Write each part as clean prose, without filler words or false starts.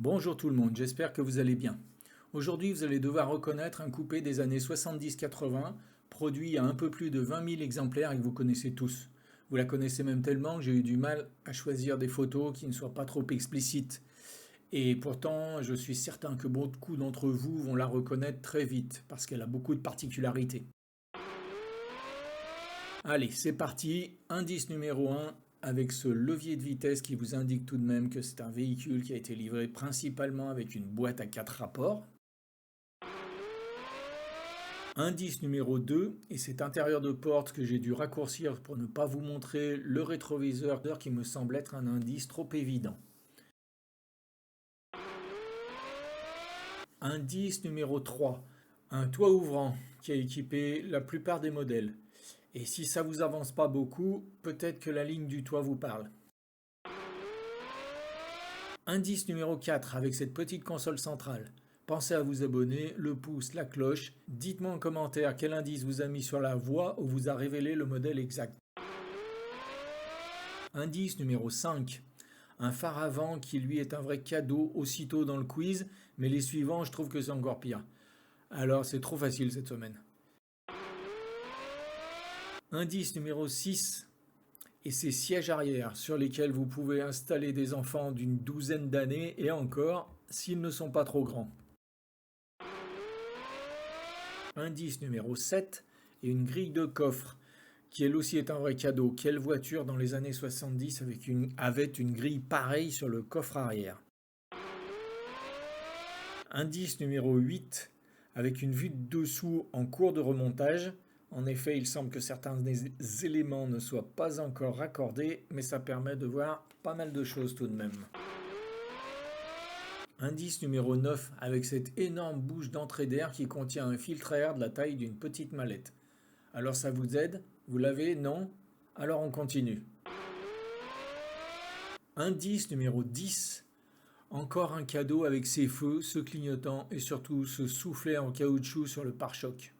Bonjour tout le monde, j'espère que vous allez bien. Aujourd'hui, vous allez devoir reconnaître un coupé des années 70-80, produit à un peu plus de 20 000 exemplaires et que vous connaissez tous. Vous la connaissez même tellement que j'ai eu du mal à choisir des photos qui ne soient pas trop explicites. Et pourtant, je suis certain que beaucoup d'entre vous vont la reconnaître très vite, parce qu'elle a beaucoup de particularités. Allez, c'est parti, indice numéro 1, avec ce levier de vitesse qui vous indique tout de même que c'est un véhicule qui a été livré principalement avec une boîte à 4 rapports. Indice numéro 2, et cet intérieur de porte que j'ai dû raccourcir pour ne pas vous montrer le rétroviseur qui me semble être un indice trop évident. Indice numéro 3, un toit ouvrant qui a équipé la plupart des modèles. Et si ça vous avance pas beaucoup, peut-être que la ligne du toit vous parle. Indice numéro 4 avec cette petite console centrale. Pensez à vous abonner, le pouce, la cloche. Dites-moi en commentaire quel indice vous a mis sur la voie ou vous a révélé le modèle exact. Indice numéro 5. Un phare avant qui lui est un vrai cadeau aussitôt dans le quiz, mais les suivants je trouve que c'est encore pire. Alors c'est trop facile cette semaine. Indice numéro 6. Et ces sièges arrière sur lesquels vous pouvez installer des enfants d'une douzaine d'années et encore s'ils ne sont pas trop grands. Indice numéro 7 et une grille de coffre qui elle aussi est un vrai cadeau. Quelle voiture dans les années 70 avait une grille pareille sur le coffre arrière? Indice numéro 8 avec une vue de dessous en cours de remontage. En effet, il semble que certains des éléments ne soient pas encore raccordés, mais ça permet de voir pas mal de choses tout de même. Indice numéro 9 avec cette énorme bouche d'entrée d'air qui contient un filtre à air de la taille d'une petite mallette. Alors ça vous aide? Vous l'avez? Non? Alors on continue. Indice numéro 10. Encore un cadeau avec ses feux, ce clignotant et surtout ce soufflet en caoutchouc sur le pare-choc.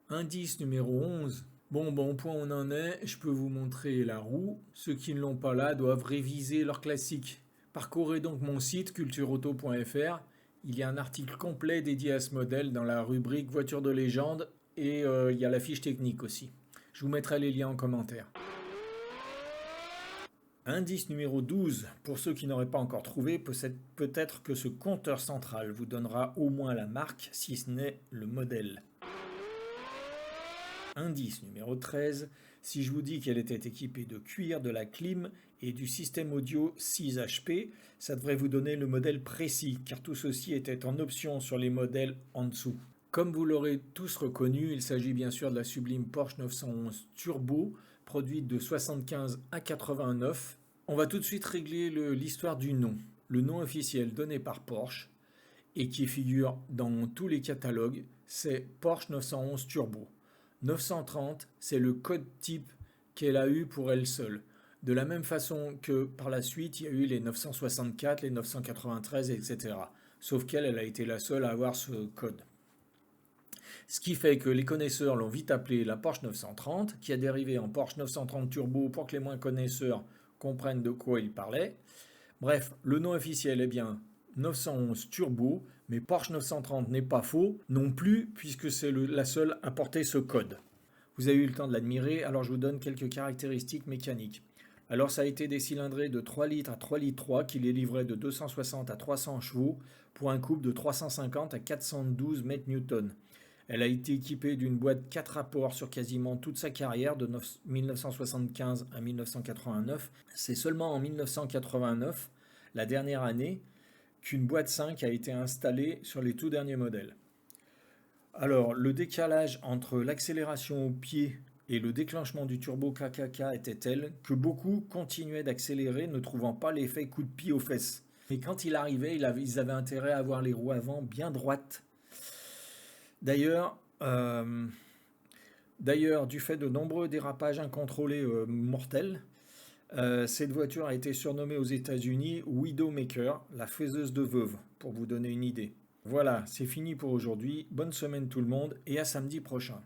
Indice numéro 11. Bon, au point où on en est, je peux vous montrer la roue. Ceux qui ne l'ont pas là doivent réviser leur classique. Parcourez donc mon site cultureauto.fr. Il y a un article complet dédié à ce modèle dans la rubrique voiture de légende et il y a la fiche technique aussi. Je vous mettrai les liens en commentaire. Indice numéro 12. Pour ceux qui n'auraient pas encore trouvé, peut-être que ce compteur central vous donnera au moins la marque, si ce n'est le modèle. Indice numéro 13, si je vous dis qu'elle était équipée de cuir, de la clim et du système audio 6HP, ça devrait vous donner le modèle précis, car tout ceci était en option sur les modèles en dessous. Comme vous l'aurez tous reconnu, il s'agit bien sûr de la sublime Porsche 911 Turbo, produite de 75 à 89. On va tout de suite régler l'histoire du nom. Le nom officiel donné par Porsche, et qui figure dans tous les catalogues, c'est Porsche 911 Turbo. 930, c'est le code type qu'elle a eu pour elle seule. De la même façon que par la suite, il y a eu les 964, les 993, etc. Sauf qu'elle, elle a été la seule à avoir ce code. Ce qui fait que les connaisseurs l'ont vite appelée la Porsche 930, qui a dérivé en Porsche 930 Turbo pour que les moins connaisseurs comprennent de quoi il parlait. Bref, le nom officiel est bien 911 Turbo, mais Porsche 930 n'est pas faux non plus, puisque c'est la seule à porter ce code. Vous avez eu le temps de l'admirer, alors je vous donne quelques caractéristiques mécaniques. Alors ça a été des cylindrés de 3 litres à 3 litres 3 qui les livraient de 260 à 300 chevaux pour un couple de 350 à 412 mètres-newtons. Elle a été équipée d'une boîte 4 rapports sur quasiment toute sa carrière de 1975 à 1989. C'est seulement en 1989, la dernière année, qu'une boîte 5 a été installée sur les tout derniers modèles. Alors, le décalage entre l'accélération au pied et le déclenchement du turbo KKK était tel que beaucoup continuaient d'accélérer ne trouvant pas l'effet coup de pied aux fesses. Mais quand il arrivait, ils avaient intérêt à avoir les roues avant bien droites. D'ailleurs, du fait de nombreux dérapages incontrôlés mortels, cette voiture a été surnommée aux États-Unis Widowmaker, la faiseuse de veuves, pour vous donner une idée. Voilà, c'est fini pour aujourd'hui. Bonne semaine tout le monde et à samedi prochain.